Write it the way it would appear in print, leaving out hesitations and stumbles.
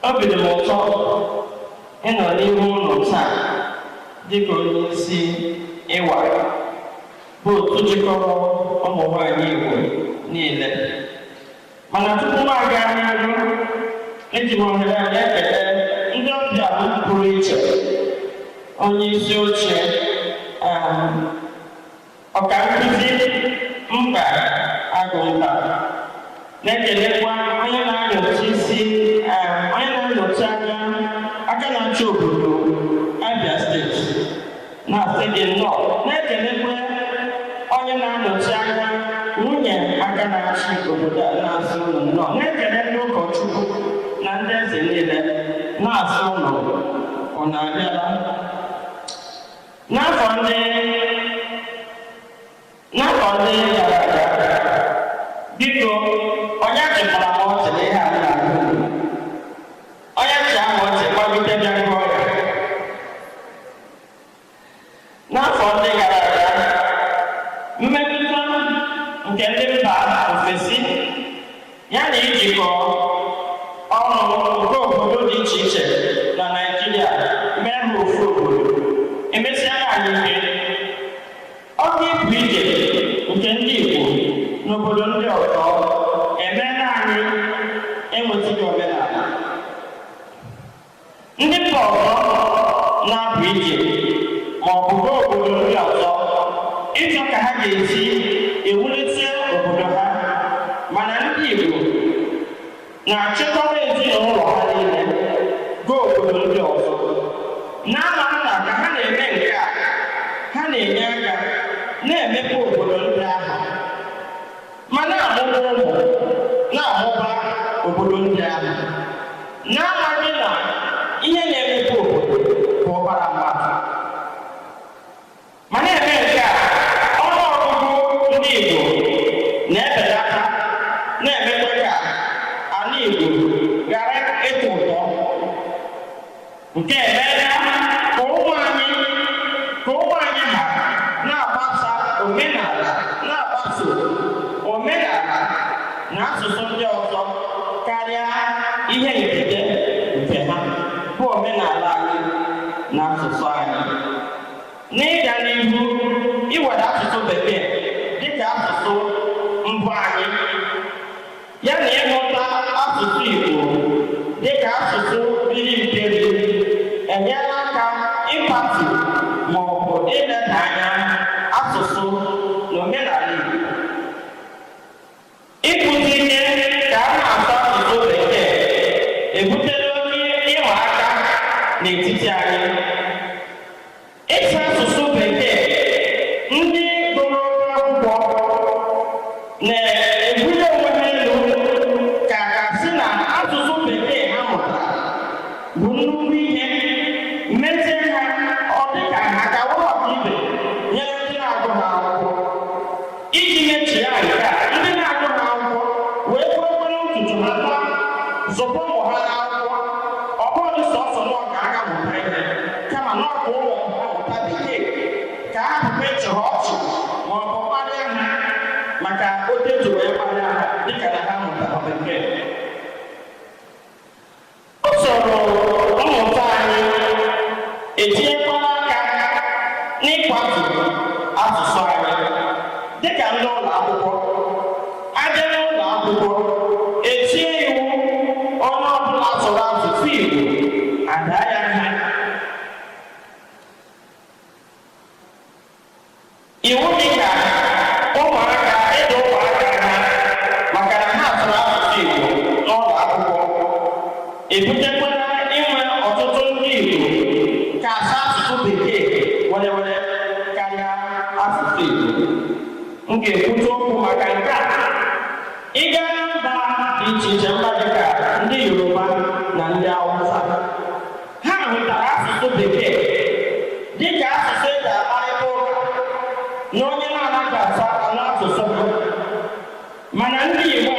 obi dị m ụtọ ịnọ n'ihu ụlọ taa dịka onye isi ịwa bụ otu jikọrọ ụmụ nwaanyị Igbo niile. Mana tupu m aga n'ihu, eji m ohere a ekele ndị ọbịa pụrụ iche, onye isi oche ọkankụzi mba Agụmba, na-ekelekwa onye na-anọchi aka na-achị obodo Abia steeti na-asị gị nnọọ, na-ekelekwa onye na-anọchi anya nwunye aka na-achị obodo a na-asị ụlọ nnọọ, na-ekele ndị ụkọchukwu na ndị eze niile na-asị ụlọ ọ na-abịala. N'afọ ndị gara aga, biko onye chịkwara m ọchị n'ihe a na-agụ, onye chị ahụ ọchị gbagide bịa gụọ ya. N'afọ ndị gara aga, mmetụta nke ndị mba ofesi ya na ijikọ ọrụ nke obodo dị iche iche na Naịjirịa mee ha ofu obodo emesiala anyị ike. Ọkụ ịpụ ije nke ndị Igbo n'obodo ndị ọzọ emeela anyị enwetaghị omenala. Ndị mba ọzọ na-apụ ije ma ọ bụ gaa obodo ndị ọzọ ịchọ ka ha ga-esi ewulite obodo ha, mana ndị Igbo na-achịkọta ezinụlọ ha niile gaa obodo ndị ọzọ, na-ama na ka ha na-eme nke a, ha na-enye aka na-emepe obodo ndị ahụ, ma na-amụba ụmụ na-amụba obodo ndị ahụ, na-amaghị na ihe na-emepe obodo bụ ọbara mmadụ. Ma na-eme nke a, ọnụọgụgụ ndị Igbo na-ebelata, na-emekwa ka ala Igbo ghara ịtọ ụtọ. Nke emeela ka ụmụ anyị ha na-agbasa omenala na asụsụ ndị ọzọ karịa ihe nketa nke ha bụ omenala anyị na asụsụ anyị. N'ịga n'ihu iwere asụsụ Bekee dịka asụsụ mbụ anyị, ya na ịmụta asụsụ Igbo dịka asụsụ biri mperi, enyela aka ịpati ma ọ bụ ileda anya asụsụ na omenala Igbo. Ịkụzi ihe ka a na-asụ asụsụ Bekee ebutela oke ịma aka n'etiti anyị. Ịsụ asụsụ Bekee, ndị gụrụ akwụkwọ na-ebuli onwe ha elu ka a ga-asị na asụsụ Bekee ha mụtara bụ nnukwu ihe, mezie ha ọ dị ka ha ka wụrọpụ ibe nyere ndị na-agụ ha akwụkwọ. Iji mechie ya nke a, ndị na-agụ ha akwụkwọ wee kwekere ntutu ha taa zụpụ ụmụ ha n'akwụkwọ. Ọ bụghị sọsọ nọ ka a ga-amụta ihe, kama na ọ bụ ụlọ mmụta Bekee ka ha hapụ ịchịrị ọchị ma ọ bụ kparịa ha maka otu ejiri wee kparịa ha dịka na ha mụtara Bekee. Usoro mmụta anyị etinyekwala aka n'ịkwatu asụsụ anyị dịka ndị ụlọ akwụkwọ. Abịa n'ụlọ akwụkwọ, etinye iwu onye ọbụla sụrụ asụsụ Igbo ada ya nha. Iwu dịka ụmụaka ịdụ ụmụaka ha maka na ha sụrụ asụsụ Igbo n'ụlọ akwụkwọ ebutekwala inwe ọtụtụ ndị Igbo ka asụ asụsụ Bekee were karịa asụsụ Igbo. M ga-ekwute okwu maka nke a. Ịga na mba dị iche iche, mba dịka ndị Yoruba na ndị Hausa, ha hụtara asụsụ Bekee dịka asụsụ eji akparịta ụka na onye na-anaghị asụ asụsụ ha. Mana ndị Igbo